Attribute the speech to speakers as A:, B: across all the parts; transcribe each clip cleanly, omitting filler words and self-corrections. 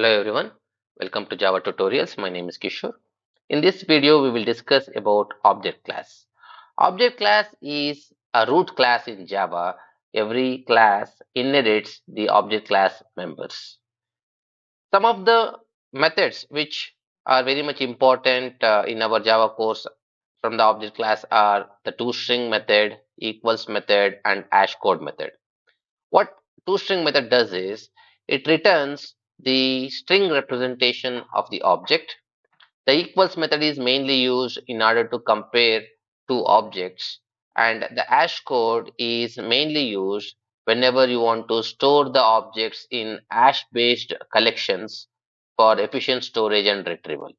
A: Hello everyone, welcome to Java tutorials. My name is Kishore. In this video, we will discuss about object class. Object class is a root class in Java. Every class inherits the object class members. Some of the methods which are very much important in our Java course from the object class are the toString method, equals method, and hashcode method. What toString method does is it returns the string representation of the object. The equals method is mainly used in order to compare two objects, and the hash code is mainly used whenever you want to store the objects in hash based collections for efficient storage and retrieval.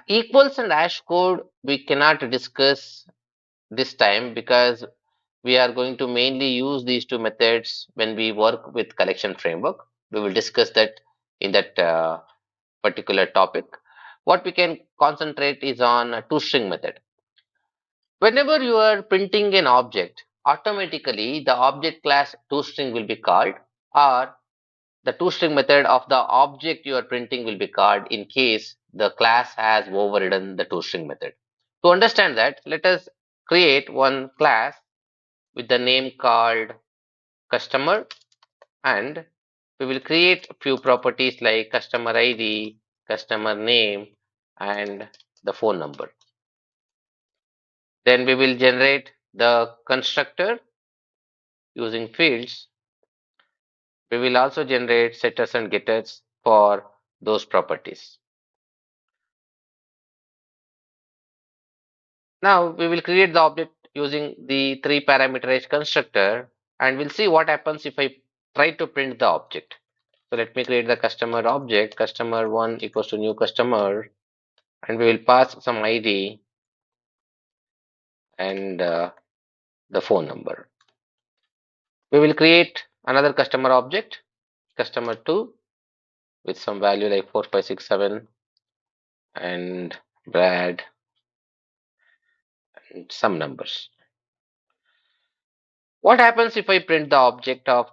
A: Equals and hash code we cannot discuss this time because we are going to mainly use these two methods when we work with collection framework. We will discuss that in that particular topic. What we can concentrate is on a toString method. Whenever you are printing an object, automatically the object class toString will be called, or the toString method of the object you are printing will be called in case the class has overridden the toString method. To understand that, let us create one class with the name called customer, and we will create a few properties like customer ID, customer name, and the phone number. Then we will generate the constructor using fields. We will also generate setters and getters for those properties. Now we will create the object using the three parameterized constructor, and we'll see what happens if I try to print the object. So let me create the customer object, customer1 equals to new customer, and we will pass some ID and the phone number. We will create another customer object, customer2, with some value like 4567 and Brad and some numbers. What happens if I print the object of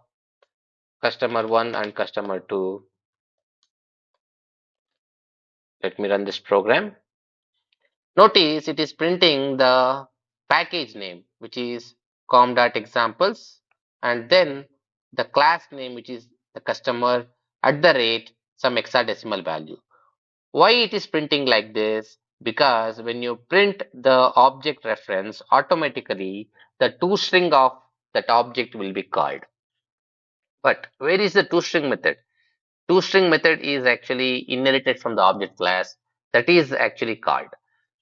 A: customer1 and customer2? Let me run this program. Notice it is printing the package name, which is com.examples, and then the class name, which is the customer at the rate some hexadecimal value. Why it is printing like this? Because when you print the object reference, automatically the toString of that object will be called. But where is the toString method? ToString method is actually inherited from the object class that is actually called.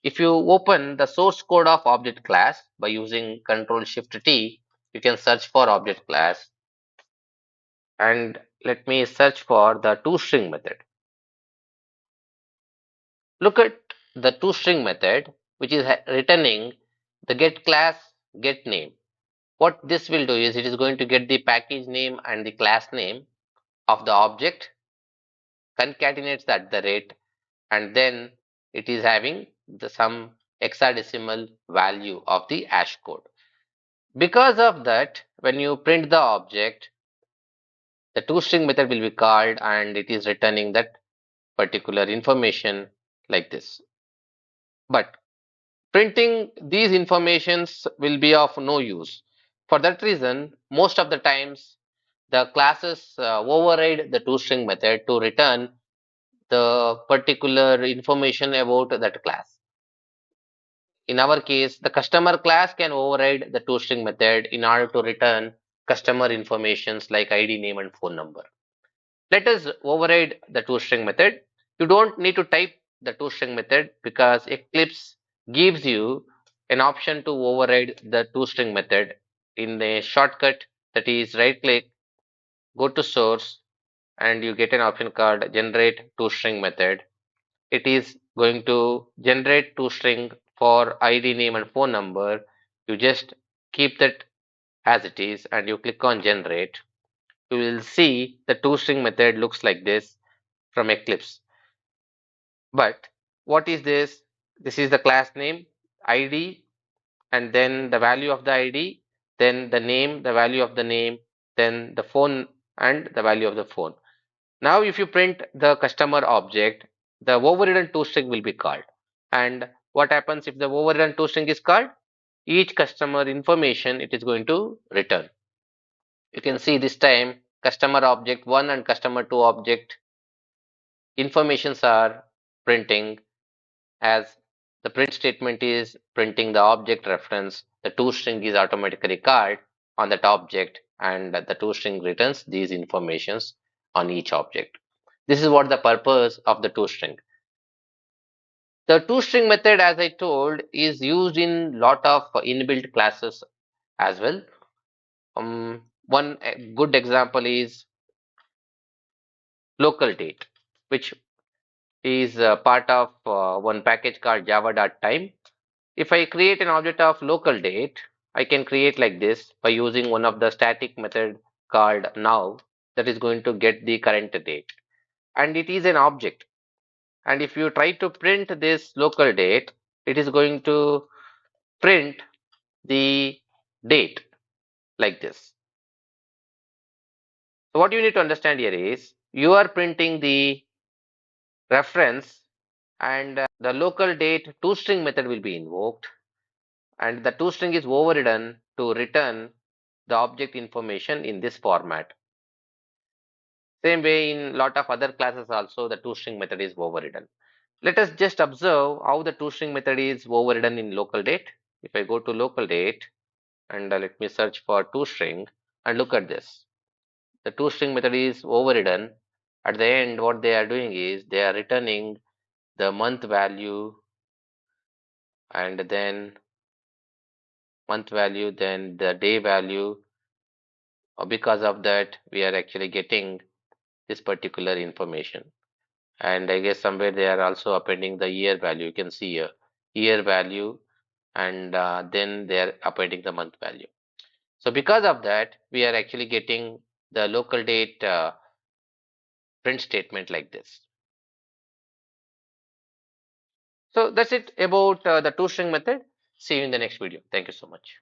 A: If you open the source code of object class by using Control Shift T, you can search for object class, and let me search for the toString method. Look at the toString method, which is returning the get class get name. What this will do is it is going to get the package name and the class name of the object, concatenates at the rate, and then it is having some hexadecimal value of the hash code. Because of that, when you print the object, the toString method will be called and it is returning that particular information like this. But printing these informations will be of no use. For that reason, most of the times the classes override the toString method to return the particular information about that class. In our case, the customer class can override the toString method in order to return customer informations like ID, name, and phone number. Let us override the toString method. You don't need to type the toString method because Eclipse gives you an option to override the toString method in a shortcut, that is right click, go to source, and you get an option called generate toString method. It is going to generate toString for ID, name, and phone number. You just keep that as it is and you click on generate. You will see the toString method looks like this from Eclipse. But what is this? This is the class name, ID, and then the value of the ID, then the name, the value of the name, then the phone and the value of the phone. Now if you print the customer object, the overridden toString will be called. And what happens if the overridden toString is called? Each customer information it is going to return. You can see this time customer object 1 and customer 2 object informations are printing, as the print statement is printing the object reference, the toString is automatically called on that object, and the toString returns these informations on each object. This is what the purpose of the toString. The toString method, as I told, is used in lot of inbuilt classes as well. One good example is local date, which is part of one package called java.time. If I create an object of local date, I can create like this by using one of the static method called now, that is going to get the current date. And it is an object. And if you try to print this local date, it is going to print the date like this. So what you need to understand here is you are printing the reference, and the local date toString method will be invoked, and the toString is overridden to return the object information in this format. Same way in lot of other classes also the toString method is overridden. Let us just observe how the toString method is overridden in local date. If I go to local date and let me search for toString and look at this. The toString method is overridden. At the end, what they are doing is they are returning the month value, and then then the day value. Because of that, we are actually getting this particular information. And I guess somewhere they are also appending the year value. You can see here year value, and then they are appending the month value. So because of that, we are actually getting the local date print statement like this. So that's it about the toString method. See you in the next video. Thank you so much.